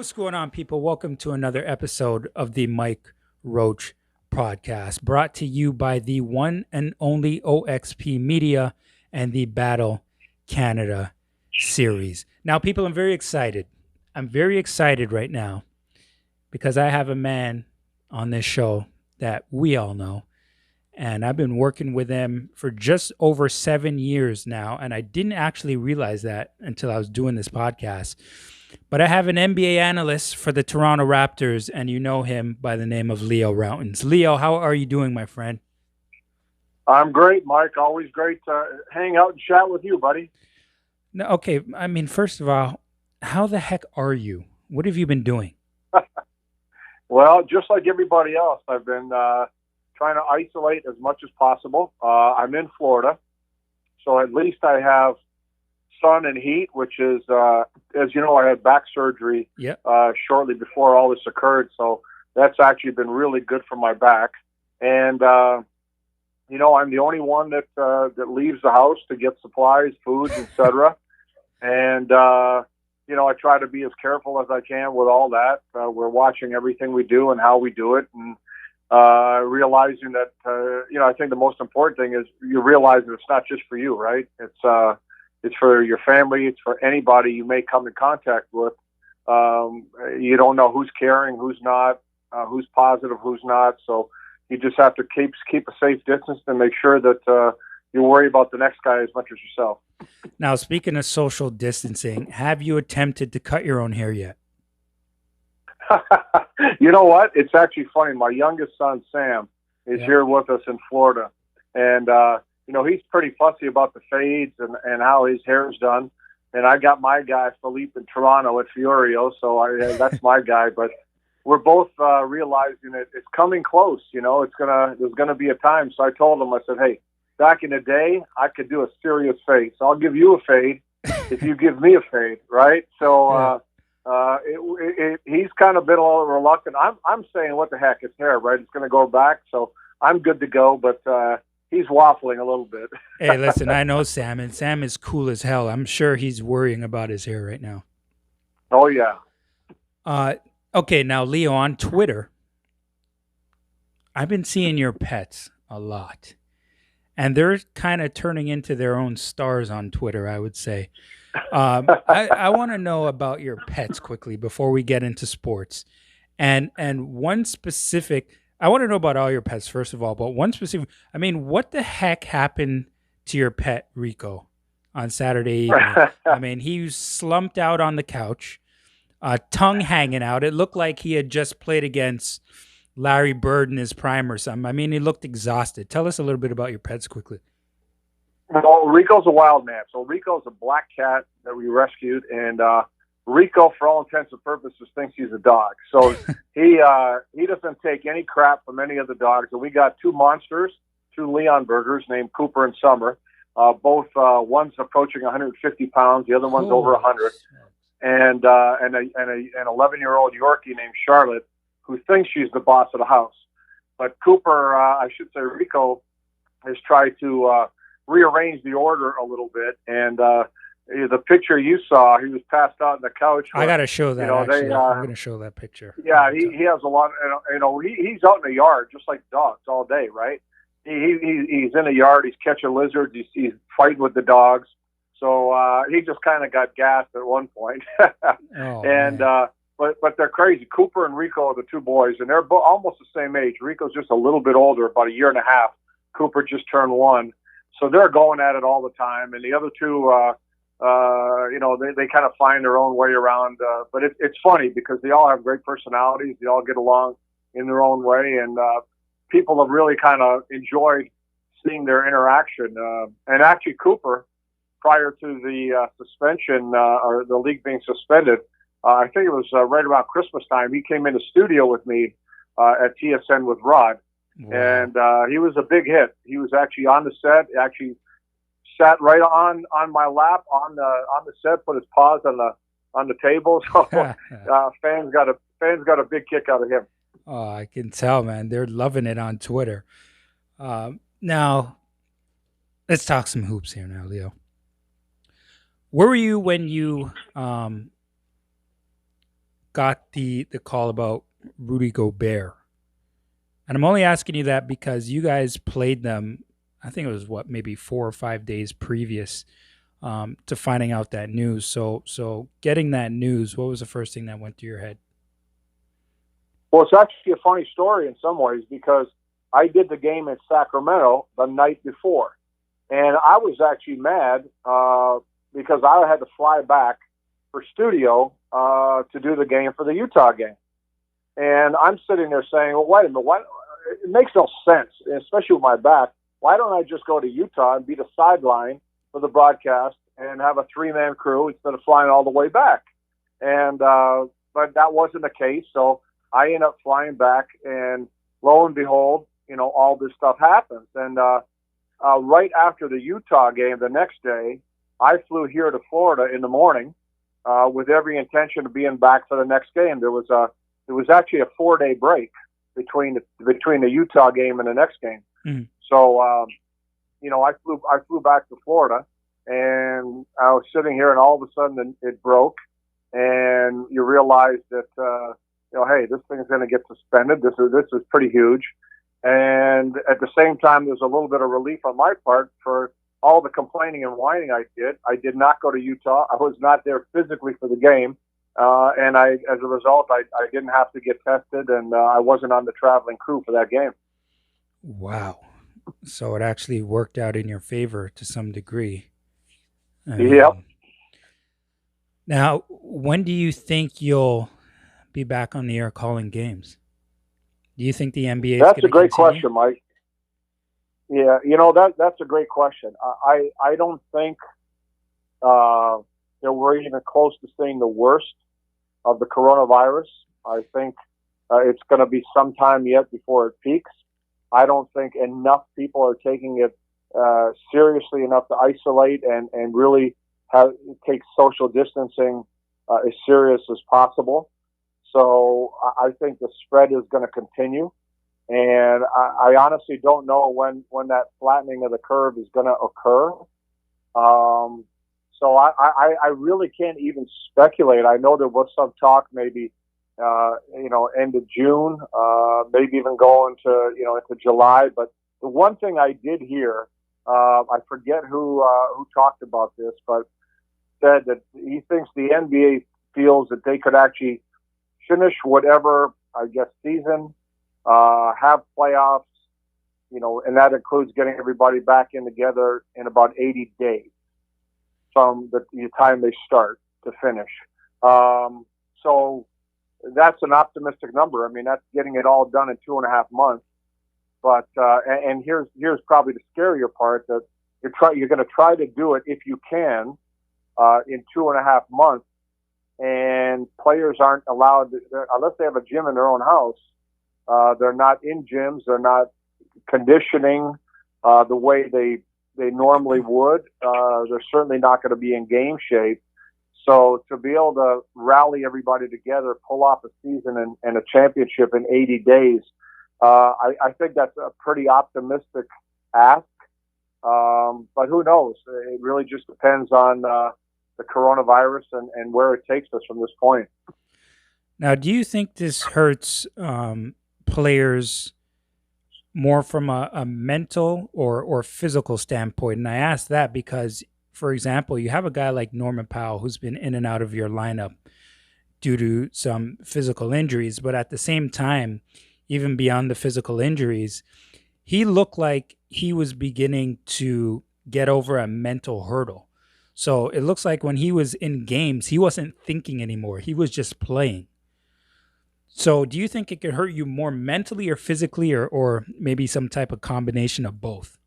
What's going on, people? Welcome to another episode of the Mike Roach Podcast, brought to you by the one and only OXP Media and the Battle Canada series. Now, people, I'm very excited. I'm very excited right now because I have a man on this show that we all know, and I've been working with him for just over 7 years now, and I didn't actually realize that until I was doing this podcast. But I have an NBA analyst for the Toronto Raptors, and you know him by the name of Leo Rautins. Leo, how are you doing, my friend? I'm great, Mike. Always great to hang out and chat with you, buddy. No, okay, I mean, first of all, how the heck are you? What have you been doing? Well, just like everybody else, I've been trying to isolate as much as possible. I'm in Florida, so at least I have sun and heat, which is, as you know, I had back surgery shortly before all this occurred, so that's actually been really good for my back. And you know, I'm the only one that leaves the house to get supplies, foods, etc. And you know, I try to be as careful as I can with all that. We're watching everything we do and how we do it, and realizing that you know, I think the most important thing is you realize that it's not just for you, right? It's for your family. It's for anybody you may come in contact with. You don't know who's caring, who's not, who's positive, who's not. So you just have to keep a safe distance and make sure that you worry about the next guy as much as yourself. Now, speaking of social distancing, have you attempted to cut your own hair yet? You know what? It's actually funny. My youngest son, Sam, is here with us in Florida. And you know, he's pretty fussy about the fades and how his hair is done. And I got my guy, Philippe, in Toronto at Fiorio, so that's my guy. But we're both realizing that it's coming close. You know, there's gonna be a time. So I told him, I said, hey, back in the day, I could do a serious fade. So I'll give you a fade if you give me a fade, right? So he's kind of been a little reluctant. I'm saying, what the heck, it's hair, right? It's gonna go back, so I'm good to go. But he's waffling a little bit. Hey, listen, I know Sam, and Sam is cool as hell. I'm sure he's worrying about his hair right now. Oh, yeah. Okay, now, Leo, on Twitter, I've been seeing your pets a lot. And they're kind of turning into their own stars on Twitter, I would say. I want to know about your pets quickly before we get into sports. And one specific... I want to know about all your pets, first of all, but one specific, I mean, what the heck happened to your pet, Rico, on Saturday evening? I mean, he slumped out on the couch, tongue hanging out. It looked like he had just played against Larry Bird in his prime or something. I mean, he looked exhausted. Tell us a little bit about your pets quickly. Well, Rico's a wild man. So Rico's a black cat that we rescued, and Rico, for all intents and purposes, thinks he's a dog. So he doesn't take any crap from any of the dogs. And we got two monsters, two Leon burgers named Cooper and Summer. Both one's approaching 150 pounds, the other one's over 100, and an 11-year-old Yorkie named Charlotte, who thinks she's the boss of the house. But Cooper, I should say Rico, has tried to rearrange the order a little bit, and the picture you saw, he was passed out on the couch. I got to show that, actually. I'm going to show that picture. Yeah, he has a lot, you know, he's out in the yard just like dogs all day, right? He's in the yard, he's catching lizards, he's fighting with the dogs. So he just kind of got gassed at one point. But they're crazy. Cooper and Rico are the two boys, and they're almost the same age. Rico's just a little bit older, about a year and a half. Cooper just turned 1. So they're going at it all the time. And the other two, you know, they kind of find their own way around. But it's funny because they all have great personalities. They all get along in their own way. And people have really kind of enjoyed seeing their interaction. And actually, Cooper, prior to the suspension or the league being suspended, I think it was right around Christmas time, he came in the studio with me at TSN with Rod. Wow. And he was a big hit. He was actually on the set, actually sat right on my lap on the set, put his paws on the table. So fans got a big kick out of him. Oh, I can tell, man. They're loving it on Twitter. Now, let's talk some hoops here now, Leo. Where were you when you got the call about Rudy Gobert. And I'm only asking you that because you guys played them, I think it was maybe 4 or 5 days previous to finding out that news. So getting that news, what was the first thing that went through your head? Well, it's actually a funny story in some ways because I did the game in Sacramento the night before. And I was actually mad because I had to fly back for studio to do the game for the Utah game. And I'm sitting there saying, well, wait a minute, what? It makes no sense, especially with my back. Why don't I just go to Utah and be the sideline for the broadcast and have a 3-man crew instead of flying all the way back? And but that wasn't the case, so I ended up flying back, and lo and behold, all this stuff happens. And right after the Utah game the next day, I flew here to Florida in the morning with every intention of being back for the next game. There was actually a 4-day break between the Utah game and the next game. Mm. So I flew back to Florida, and I was sitting here, and all of a sudden it broke, and you realize that hey, this thing's going to get suspended. This is pretty huge. And at the same time, there's a little bit of relief on my part for all the complaining and whining I did. I did not go to Utah. I was not there physically for the game. And as a result, I didn't have to get tested, and I wasn't on the traveling crew for that game. Wow. So it actually worked out in your favor to some degree. Yep. Now, when do you think you'll be back on the air calling games? Do you think the NBA is That's a great continue? question, Mike. Yeah, that's a great question. I don't think we're even close to seeing the worst of the coronavirus. I think it's going to be some time yet before it peaks. I don't think enough people are taking it seriously enough to isolate and really take social distancing as serious as possible. So I think the spread is going to continue. And I honestly don't know when that flattening of the curve is going to occur. So I really can't even speculate. I know there was some talk maybe, end of June, maybe even going to, into July. But the one thing I did hear, I forget who talked about this, but said that he thinks the NBA feels that they could actually finish whatever, I guess, season, have playoffs, and that includes getting everybody back in together in about 80 days from the time they start to finish. So that's an optimistic number. I mean, that's getting it all done in 2.5 months. But and here's probably the scarier part, that you're going to try to do it if you can in 2.5 months, and players aren't allowed unless they have a gym in their own house. They're not in gyms. They're not conditioning the way they normally would. They're certainly not going to be in game shape. So to be able to rally everybody together, pull off a season and a championship in 80 days, I think that's a pretty optimistic ask. But who knows? It really just depends on the coronavirus and where it takes us from this point. Now, do you think this hurts players more from a mental or physical standpoint? And I ask that because, for example, you have a guy like Norman Powell who's been in and out of your lineup due to some physical injuries. But at the same time, even beyond the physical injuries, he looked like he was beginning to get over a mental hurdle. So it looks like when he was in games, he wasn't thinking anymore. He was just playing. So do you think it could hurt you more mentally or physically, or maybe some type of combination of both?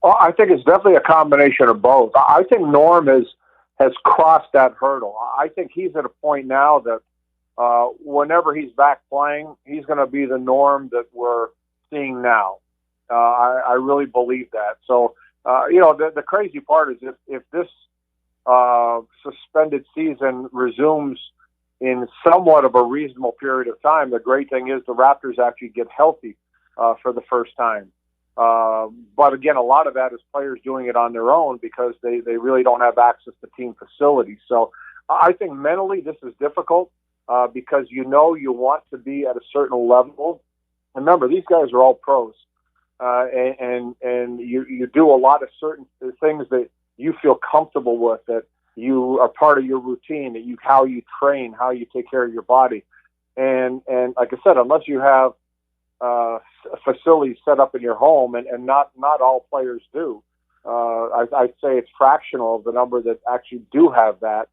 Well, I think it's definitely a combination of both. I think Norm has crossed that hurdle. I think he's at a point now that whenever he's back playing, he's going to be the Norm that we're seeing now. I really believe that. So, the crazy part is if this suspended season resumes in somewhat of a reasonable period of time, the great thing is the Raptors actually get healthy for the first time. But again, a lot of that is players doing it on their own because they really don't have access to team facilities. So I think mentally this is difficult. because you want to be at a certain level. Remember, these guys are all pros, and you do a lot of certain things that you feel comfortable with, that you are part of your routine, that how you train, how you take care of your body, and like I said, unless you have facilities set up in your home, and not all players do. I'd say it's fractional of the number that actually do have that.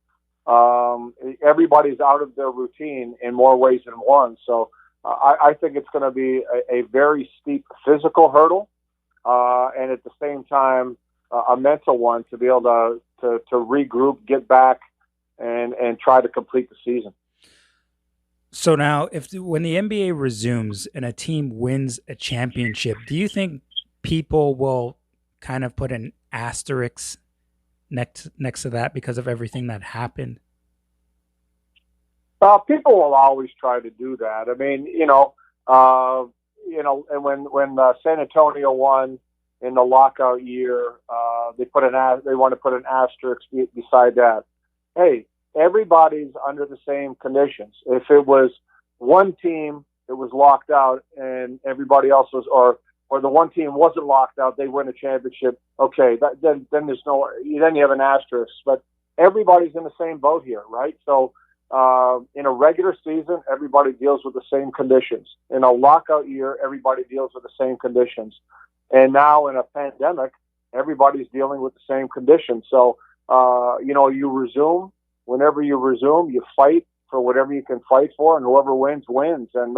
Everybody's out of their routine in more ways than one. So I think it's going to be a very steep physical hurdle, and at the same time, a mental one to be able to regroup, get back, and try to complete the season. So now, when the NBA resumes and a team wins a championship, do you think people will kind of put an asterisk next to that because of everything that happened? People will always try to do that. I mean, and when San Antonio won in the lockout year, they want to put an asterisk beside that. Hey, everybody's under the same conditions. If it was one team that was locked out and everybody else was, or the one team wasn't locked out, they win a championship. Okay, then there's then you have an asterisk. But everybody's in the same boat here, right? So in a regular season, everybody deals with the same conditions. In a lockout year, everybody deals with the same conditions. And now in a pandemic, everybody's dealing with the same conditions. So you resume. Whenever you resume, you fight for whatever you can fight for, and whoever wins, wins. And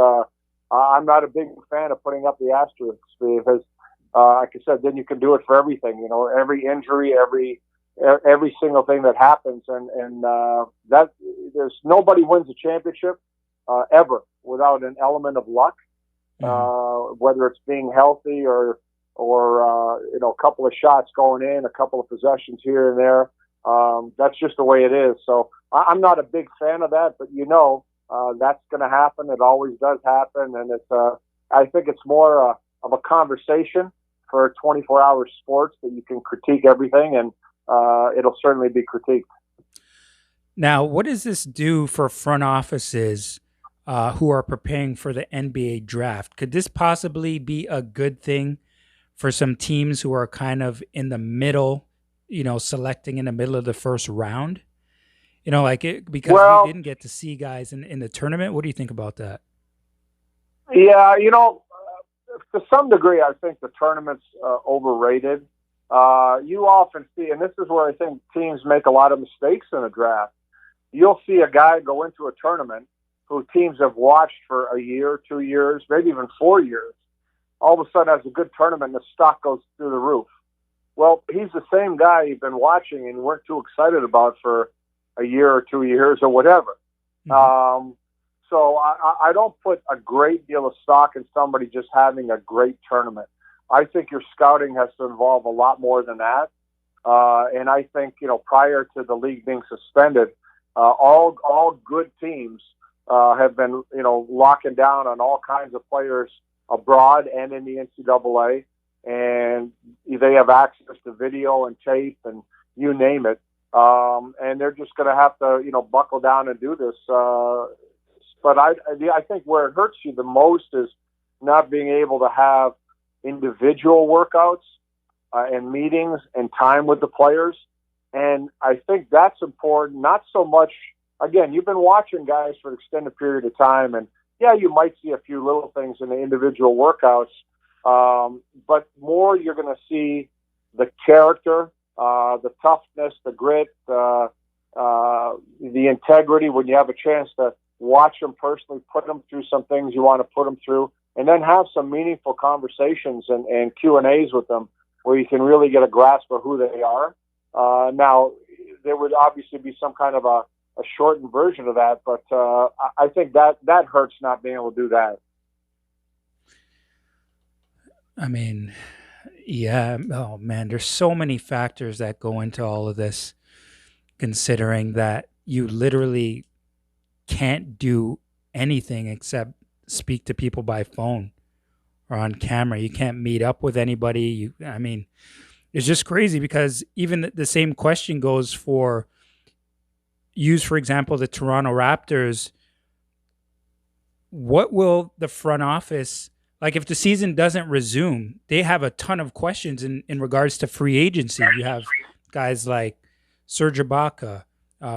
I'm not a big fan of putting up the asterisks because, like I said, then you can do it for everything. Every injury, every single thing that happens, and that there's nobody wins a championship ever without an element of luck, whether it's being healthy or a couple of shots going in, a couple of possessions here and there. That's just the way it is. So I'm not a big fan of that, but that's going to happen. It always does happen, and I think it's more of a conversation for 24-hour sports that you can critique everything, and it'll certainly be critiqued. Now, what does this do for front offices who are preparing for the NBA draft? Could this possibly be a good thing for some teams who are kind of in the middle, selecting in the middle of the first round? Because we didn't get to see guys in the tournament. What do you think about that? Yeah, to some degree, I think the tournament's overrated. You often see, and this is where I think teams make a lot of mistakes in a draft. You'll see a guy go into a tournament who teams have watched for a year, 2 years, maybe even 4 years. All of a sudden has a good tournament and the stock goes through the roof. Well, he's the same guy you've been watching and weren't too excited about for a year or 2 years or whatever. Mm-hmm. So I don't put a great deal of stock in somebody just having a great tournament. I think your scouting has to involve a lot more than that. And I think, prior to the league being suspended, all good teams have been, locking down on all kinds of players abroad and in the NCAA. And they have access to video and tape and you name it. And they're just going to have to, buckle down and do this. But I think where it hurts you the most is not being able to have individual workouts and meetings and time with the players. And I think that's important, not so much, again, you've been watching guys for an extended period of time, and yeah, you might see a few little things in the individual workouts, but more you're going to see the character, the toughness, the grit, the integrity when you have a chance to watch them personally, put them through some things you want to put them through, and then have some meaningful conversations and Q&As with them where you can really get a grasp of who they are. Now, there would obviously be some kind of a shortened version of that, but I think that hurts not being able to do that. I mean, yeah. Oh, man, there's so many factors that go into all of this, considering that you literally can't do anything except speak to people by phone or on camera. You can't meet up with anybody. It's just crazy because even the same question goes for example, the Toronto Raptors what will the front office, like if the season doesn't resume, they have a ton of questions in regards to free agency. You have guys like Serge Ibaka,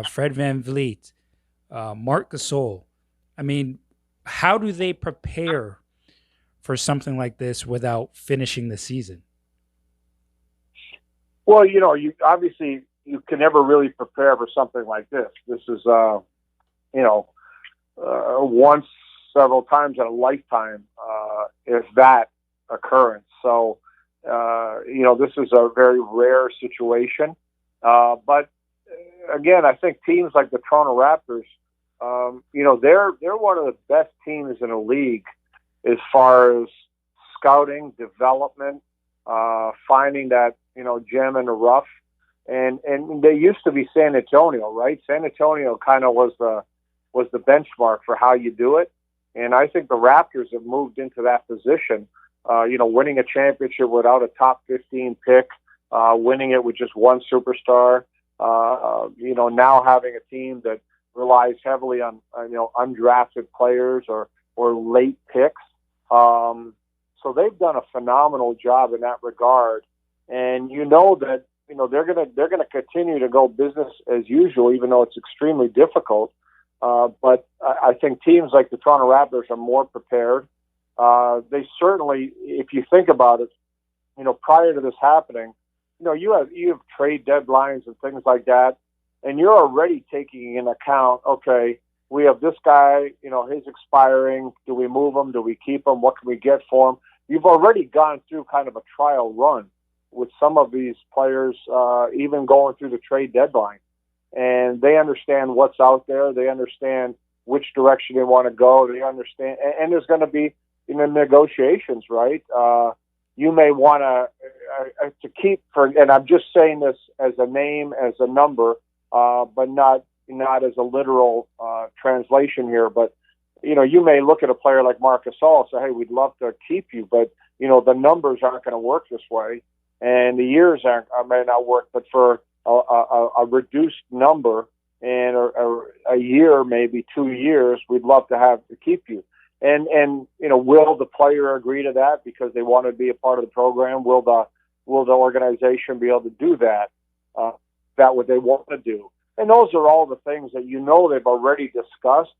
Fred VanVleet, Marc Gasol. I mean, how do they prepare for something like this without finishing the season? Well, you obviously you can never really prepare for something like this. This is, once several times in a lifetime, if that occurrence. So, this is a very rare situation. But again, I think teams like the Toronto Raptors, they're one of the best teams in the league as far as scouting, development, finding that, gem in the rough. And they used to be San Antonio, right? San Antonio kind of was the benchmark for how you do it. And I think the Raptors have moved into that position, winning a championship without a top 15 pick, winning it with just one superstar, now having a team that relies heavily on, undrafted players or late picks. So they've done a phenomenal job in that regard. And that, they're going to continue to go business as usual, even though it's extremely difficult. But I think teams like the Toronto Raptors are more prepared. They certainly, if you think about it, prior to this happening, you have trade deadlines and things like that, and you're already taking into account, okay, we have this guy, he's expiring. Do we move him? Do we keep him? What can we get for him? You've already gone through kind of a trial run with some of these players, even going through the trade deadline. And they understand what's out there. They understand which direction they want to go. They understand, and there's going to be negotiations, right? You may want to keep and I'm just saying this as a name, as a number, but not as a literal translation here. But you may look at a player like Marc Gasol and say, "Hey, we'd love to keep you," but the numbers aren't going to work this way, and the years may not work. But for a reduced number and a year, maybe 2 years, we'd love to keep you. And will the player agree to that because they want to be a part of the program? Will the organization be able to do that? That what they want to do? And those are all the things that they've already discussed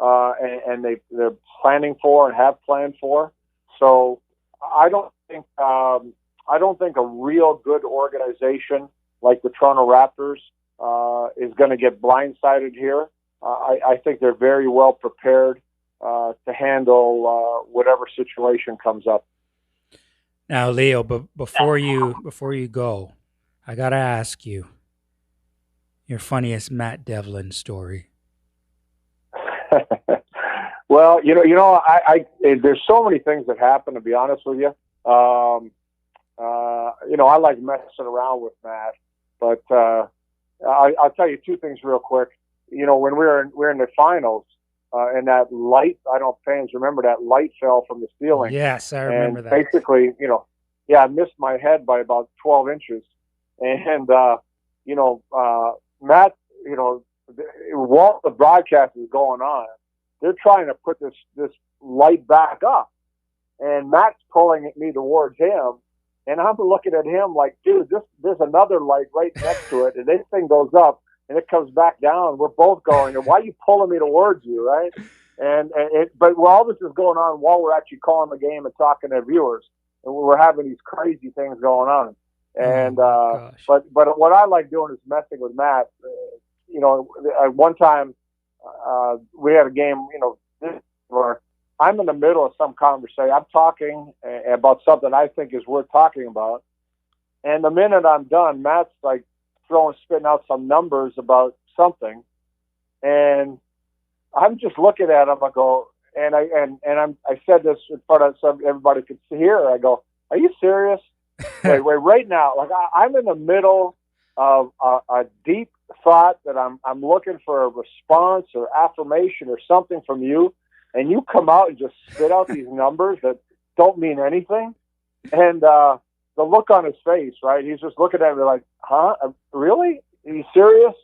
and they're planning for and have planned for. So I don't think a real good organization like the Toronto Raptors is going to get blindsided here. I think they're very well prepared to handle whatever situation comes up. Now, Leo, but before you go, I gotta ask you your funniest Matt Devlin story. Well, I there's so many things that happen. To be honest with you, I like messing around with Matt, but I'll tell you two things real quick. When we're in the finals, and that light, I don't know if fans remember that light fell from the ceiling. Yes, I remember that. Basically, I missed my head by about 12 inches. And, Matt, while the broadcast is going on, they're trying to put this light back up. And Matt's pulling me towards him. And I'm looking at him like, dude, there's another light right next to it. And this thing goes up. And it comes back down. We're both going, and why are you pulling me towards you, right? But all this is going on while we're actually calling the game and talking to viewers, and we're having these crazy things going on. And but what I like doing is messing with Matt. One time we had a game, where I'm in the middle of some conversation. I'm talking about something I think is worth talking about, and the minute I'm done, Matt's like spitting out some numbers about something, and I'm just looking at him. I go, I said this in front of everybody could hear. I go, "Are you serious? wait, right now, like I'm in the middle of a deep thought that I'm looking for a response or affirmation or something from you, and you come out and just spit out these numbers that don't mean anything." And the look on his face, right? He's just looking at me like, "Huh? Really? Are you serious?"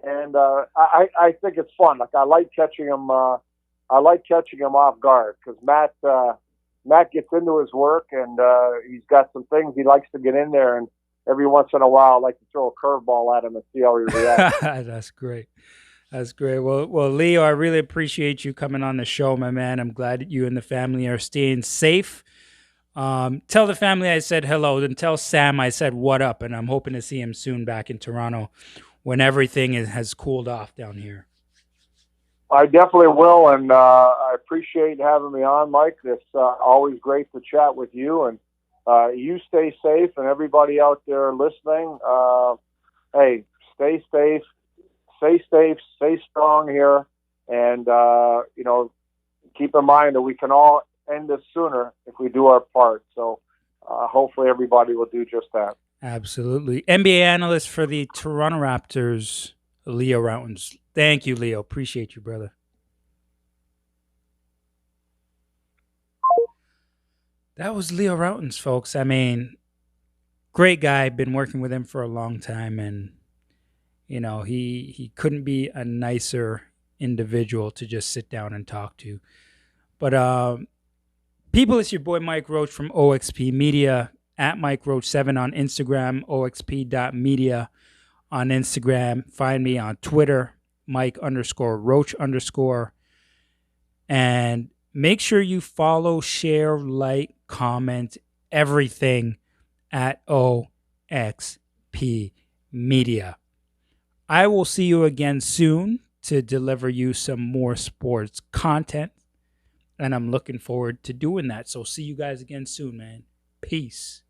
And I think it's fun. Like I like catching him I like catching him off guard because Matt gets into his work and he's got some things he likes to get in there, and every once in a while I like to throw a curveball at him and see how he reacts. That's great. That's great. Well, Leo, I really appreciate you coming on the show, my man. I'm glad that you and the family are staying safe. Tell the family I said hello, and tell Sam I said what up, and I'm hoping to see him soon back in Toronto when everything has cooled off down here. I definitely will, and I appreciate having me on, Mike. It's always great to chat with you, and you stay safe, and everybody out there listening, hey, stay safe, stay strong here, and, keep in mind that we can all end this sooner if we do our part. So hopefully everybody will do just that. Absolutely. NBA analyst for the Toronto Raptors, Leo Rautins. Thank you, Leo. Appreciate you, brother. That was Leo Rautins, folks. I mean, great guy. Been working with him for a long time, and he couldn't be a nicer individual to just sit down and talk to. But people, it's your boy Mike Roach from OXP Media, at Mike Roach 7 on Instagram, oxp.media on Instagram. Find me on Twitter, Mike_Roach_. And make sure you follow, share, like, comment, everything at OXP Media. I will see you again soon to deliver you some more sports content. And I'm looking forward to doing that. So see you guys again soon, man. Peace.